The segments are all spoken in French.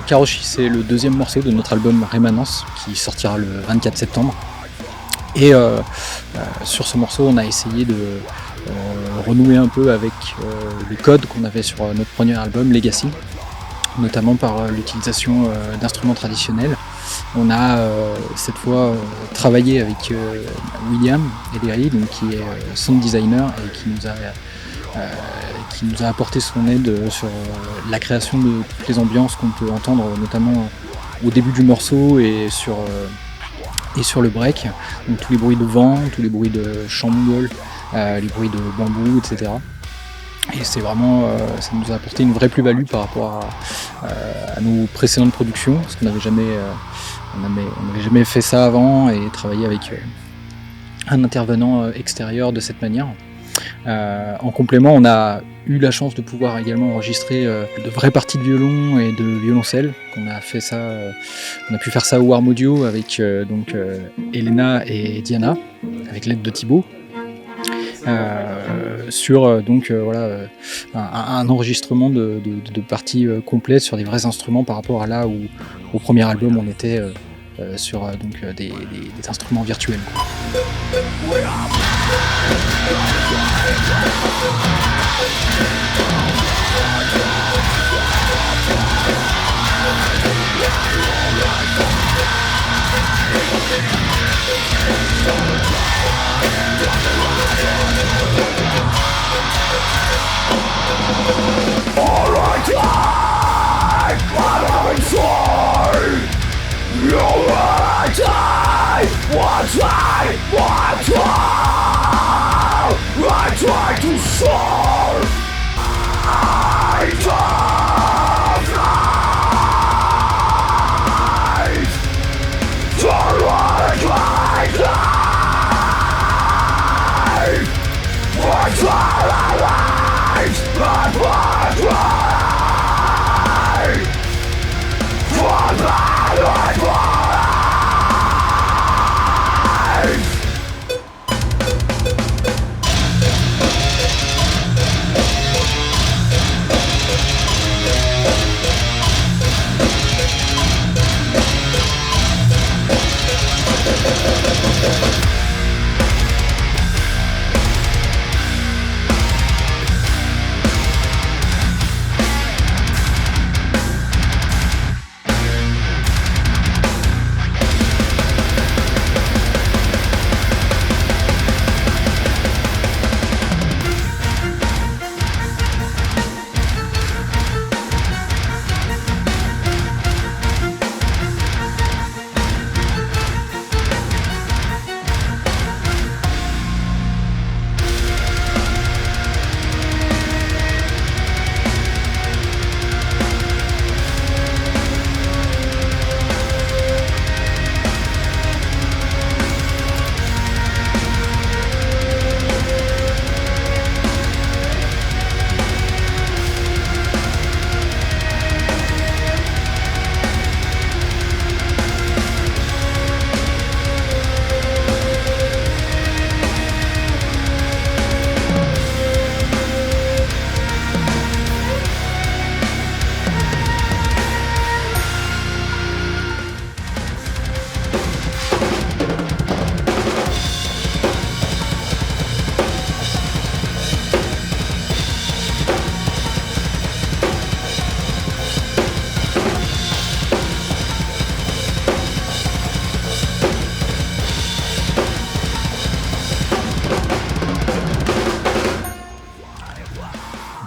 Karoshi, c'est le deuxième morceau de notre album Rémanence qui sortira le 24 septembre. Et sur ce morceau, on a essayé de renouer un peu avec les codes qu'on avait sur notre premier album Legacy, notamment par l'utilisation d'instruments traditionnels. On a cette fois travaillé avec William Ellery, donc qui est sound designer et qui nous a apporté son aide sur la création de toutes les ambiances qu'on peut entendre, notamment au début du morceau et sur le break. Donc tous les bruits de vent, tous les bruits de chant mongol, les bruits de bambou, etc. Et c'est vraiment, ça nous a apporté une vraie plus-value par rapport à nos précédentes productions, parce qu'on n'avait jamais fait ça avant et travaillé avec un intervenant extérieur de cette manière. En complément, on a eu la chance de pouvoir également enregistrer de vraies parties de violon et de violoncelle. On a pu faire ça au Warm Audio avec Elena et Diana, avec l'aide de Thibaut. Sur un enregistrement de parties complètes sur des vrais instruments par rapport à là où au premier album on était sur des instruments virtuels.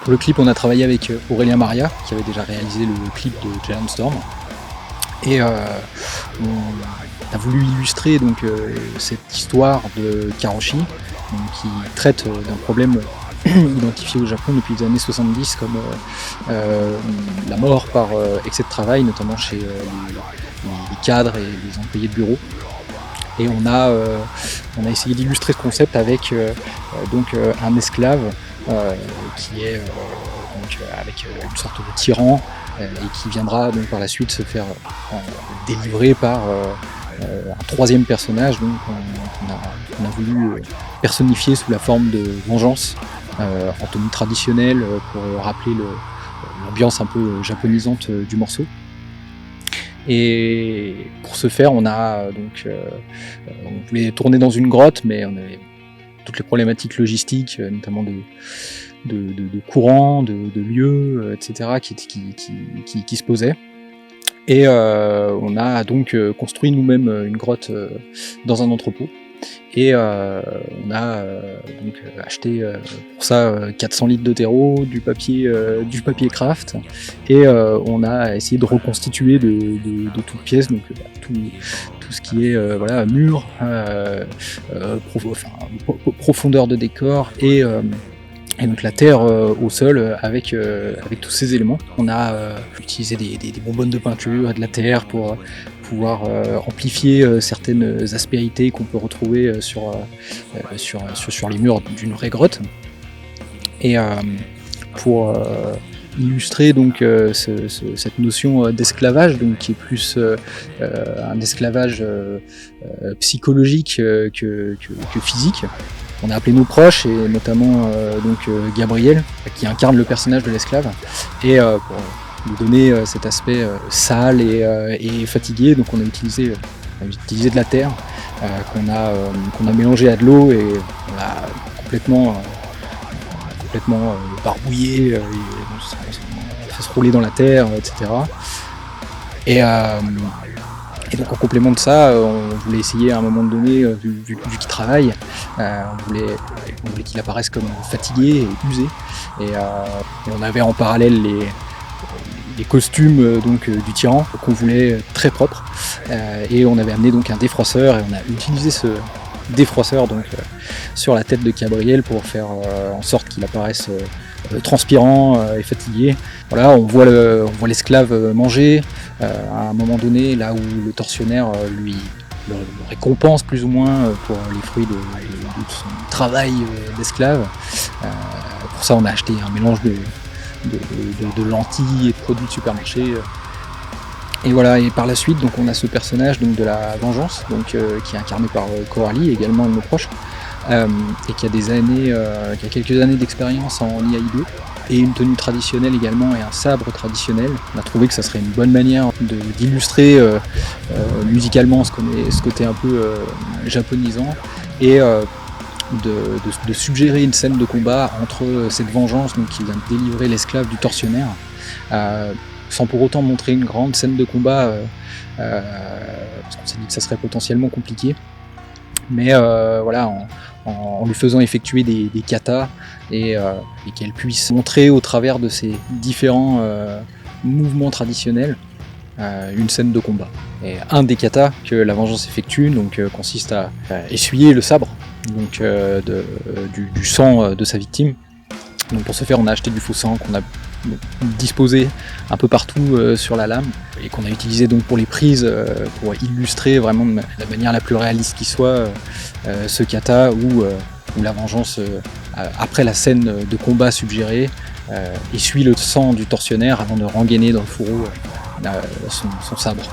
Pour le clip, on a travaillé avec Aurélien Maria, qui avait déjà réalisé le clip de Giant Storm. Et on a voulu illustrer cette histoire de Karoshi, qui traite d'un problème identifié au Japon depuis les années 70 comme la mort par excès de travail, notamment chez les cadres et les employés de bureau. Et on a essayé d'illustrer ce concept avec un esclave qui est avec une sorte de tyran et qui viendra donc par la suite se faire délivrer par un troisième personnage qu'on a voulu personnifier sous la forme de vengeance en tenue traditionnelle pour rappeler l'ambiance un peu japonisante du morceau. Et pour ce faire, on voulait tourner dans une grotte, mais on avait toutes les problématiques logistiques, notamment de courant, de lieux, etc., qui se posaient. Et on a donc construit nous-mêmes une grotte dans un entrepôt. Et on a donc acheté pour ça 400 litres de terreau, du papier craft, et on a essayé de reconstituer de toutes pièces, donc tout ce qui est mur, profondeur de décor, et donc la terre au sol avec tous ces éléments. On a utilisé des bonbonnes de peinture et de la terre pour pouvoir amplifier certaines aspérités qu'on peut retrouver sur les murs d'une vraie grotte. Et pour illustrer donc cette notion d'esclavage, donc qui est plus un esclavage psychologique que physique, on a appelé nos proches, et notamment Gabriel, qui incarne le personnage de l'esclave, et pour nous donner cet aspect sale et fatigué, donc on a utilisé de la terre qu'on a mélangé à de l'eau, et on l'a complètement barbouillé, et on fait se rouler dans la terre, etc. Et donc en complément de ça, on voulait essayer à un moment donné, vu qu'il travaille, on voulait qu'il apparaisse comme fatigué et usé. Et on avait en parallèle les costumes du tyran qu'on voulait très propres. Et on avait amené donc un défroisseur, et on a utilisé ce défroisseur sur la tête de Gabriel pour faire en sorte qu'il apparaisse transpirant et fatigué. Voilà, on voit l'esclave manger à un moment donné, là où le tortionnaire le récompense plus ou moins pour les fruits de son travail d'esclave. Pour ça, on a acheté un mélange de lentilles et de produits de supermarché. Et voilà, et par la suite, donc on a ce personnage de la vengeance, qui est incarné par Coralie, également un de nos proches, et qui a quelques années d'expérience en IAI2, et une tenue traditionnelle également, et un sabre traditionnel. On a trouvé que ça serait une bonne manière d'illustrer musicalement ce côté un peu japonisant, et de suggérer une scène de combat entre cette vengeance qui vient de délivrer l'esclave du tortionnaire, sans pour autant montrer une grande scène de combat, parce qu'on s'est dit que ça serait potentiellement compliqué. Mais en lui faisant effectuer des katas, et qu'elle puisse montrer au travers de ces différents mouvements traditionnels une scène de combat. Et un des katas que la vengeance effectue consiste à essuyer le sabre du sang de sa victime. Donc pour ce faire, on a acheté du faux sang qu'on a disposé un peu partout sur la lame, et qu'on a utilisé donc pour les prises, pour illustrer vraiment de la manière la plus réaliste qui soit ce kata où la vengeance, après la scène de combat suggérée, essuie le sang du tortionnaire avant de rengainer dans le fourreau son sabre.